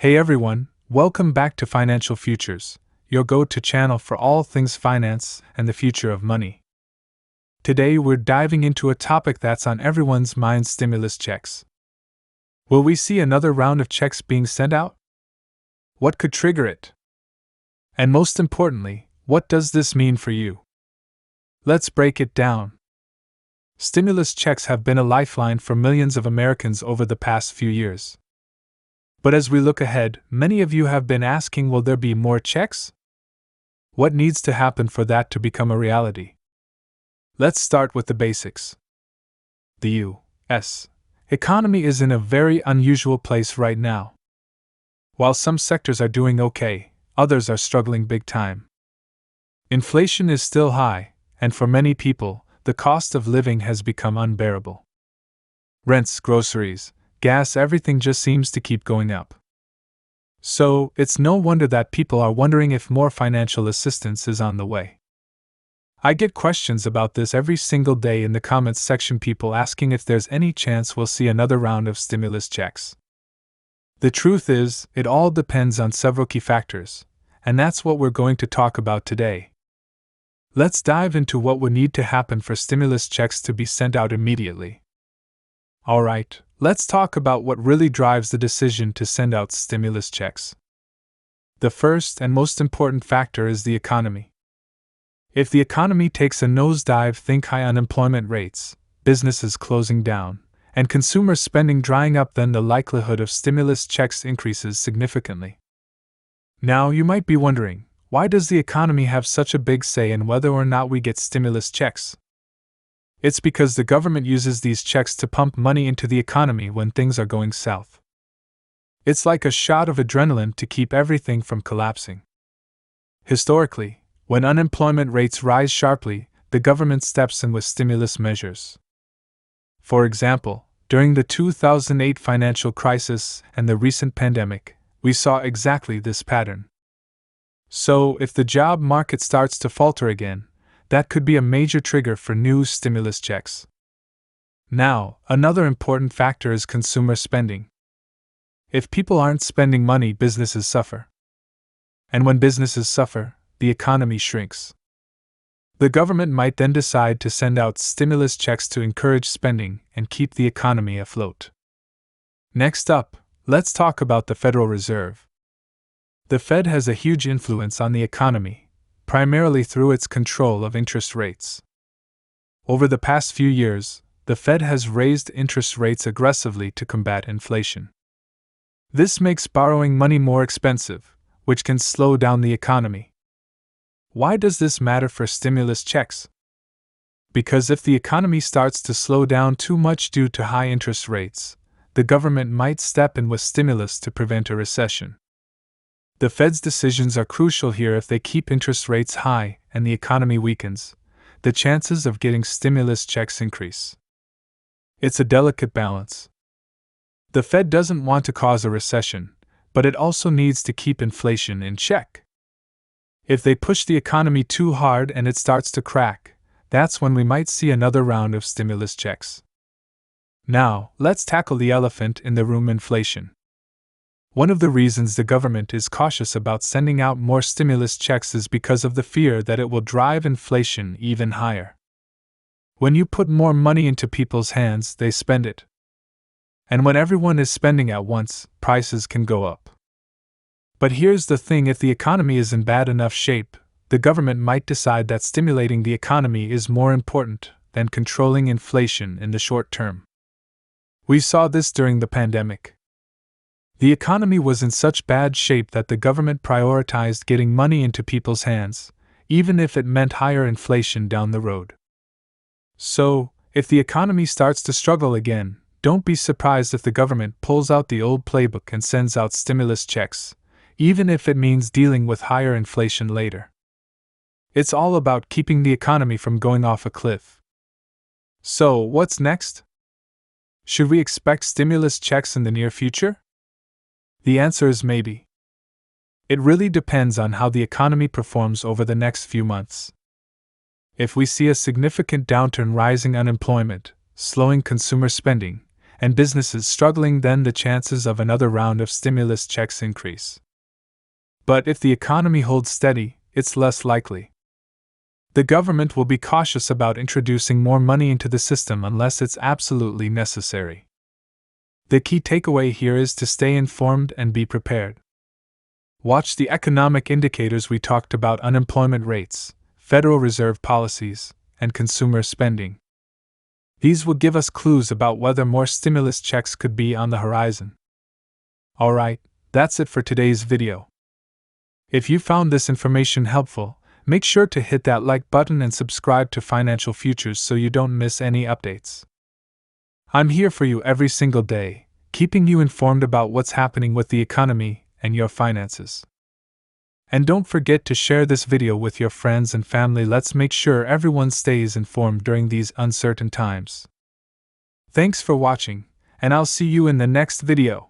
Hey everyone, welcome back to Financial Futures, your go-to channel for all things finance and the future of money. Today we're diving into a topic that's on everyone's mind: stimulus checks. Will we see another round of checks being sent out? What could trigger it? And most importantly, what does this mean for you? Let's break it down. Stimulus checks have been a lifeline for millions of Americans over the past few years. But as we look ahead, many of you have been asking, will there be more checks? What needs to happen for that to become a reality? Let's start with the basics. The U.S. economy is in a very unusual place right now. While some sectors are doing okay, others are struggling big time. Inflation is still high, and for many people, the cost of living has become unbearable. Rents, groceries, gas, everything just seems to keep going up. So, it's no wonder that people are wondering if more financial assistance is on the way. I get questions about this every single day in the comments section, people asking if there's any chance we'll see another round of stimulus checks. The truth is, it all depends on several key factors, and that's what we're going to talk about today. Let's dive into what would need to happen for stimulus checks to be sent out immediately. Alright, let's talk about what really drives the decision to send out stimulus checks. The first and most important factor is the economy. If the economy takes a nosedive, think high unemployment rates, businesses closing down, and consumer spending drying up, then the likelihood of stimulus checks increases significantly. Now you might be wondering, why does the economy have such a big say in whether or not we get stimulus checks? It's because the government uses these checks to pump money into the economy when things are going south. It's like a shot of adrenaline to keep everything from collapsing. Historically, when unemployment rates rise sharply, the government steps in with stimulus measures. For example, during the 2008 financial crisis and the recent pandemic, we saw exactly this pattern. So, if the job market starts to falter again, that could be a major trigger for new stimulus checks. Now, another important factor is consumer spending. If people aren't spending money, businesses suffer. And when businesses suffer, the economy shrinks. The government might then decide to send out stimulus checks to encourage spending and keep the economy afloat. Next up, let's talk about the Federal Reserve. The Fed has a huge influence on the economy, primarily through its control of interest rates. Over the past few years, the Fed has raised interest rates aggressively to combat inflation. This makes borrowing money more expensive, which can slow down the economy. Why does this matter for stimulus checks? Because if the economy starts to slow down too much due to high interest rates, the government might step in with stimulus to prevent a recession. The Fed's decisions are crucial here. If they keep interest rates high and the economy weakens, the chances of getting stimulus checks increase. It's a delicate balance. The Fed doesn't want to cause a recession, but it also needs to keep inflation in check. If they push the economy too hard and it starts to crack, that's when we might see another round of stimulus checks. Now, let's tackle the elephant in the room: inflation. One of the reasons the government is cautious about sending out more stimulus checks is because of the fear that it will drive inflation even higher. When you put more money into people's hands, they spend it. And when everyone is spending at once, prices can go up. But here's the thing: if the economy is in bad enough shape, the government might decide that stimulating the economy is more important than controlling inflation in the short term. We saw this during the pandemic. The economy was in such bad shape that the government prioritized getting money into people's hands, even if it meant higher inflation down the road. So, if the economy starts to struggle again, don't be surprised if the government pulls out the old playbook and sends out stimulus checks, even if it means dealing with higher inflation later. It's all about keeping the economy from going off a cliff. So, what's next? Should we expect stimulus checks in the near future? The answer is maybe. It really depends on how the economy performs over the next few months. If we see a significant downturn, rising unemployment, slowing consumer spending, and businesses struggling, then the chances of another round of stimulus checks increase. But if the economy holds steady, it's less likely. The government will be cautious about introducing more money into the system unless it's absolutely necessary. The key takeaway here is to stay informed and be prepared. Watch the economic indicators we talked about: unemployment rates, Federal Reserve policies, and consumer spending. These will give us clues about whether more stimulus checks could be on the horizon. Alright, that's it for today's video. If you found this information helpful, make sure to hit that like button and subscribe to Financial Futures so you don't miss any updates. I'm here for you every single day, keeping you informed about what's happening with the economy and your finances. And don't forget to share this video with your friends and family. Let's make sure everyone stays informed during these uncertain times. Thanks for watching, and I'll see you in the next video.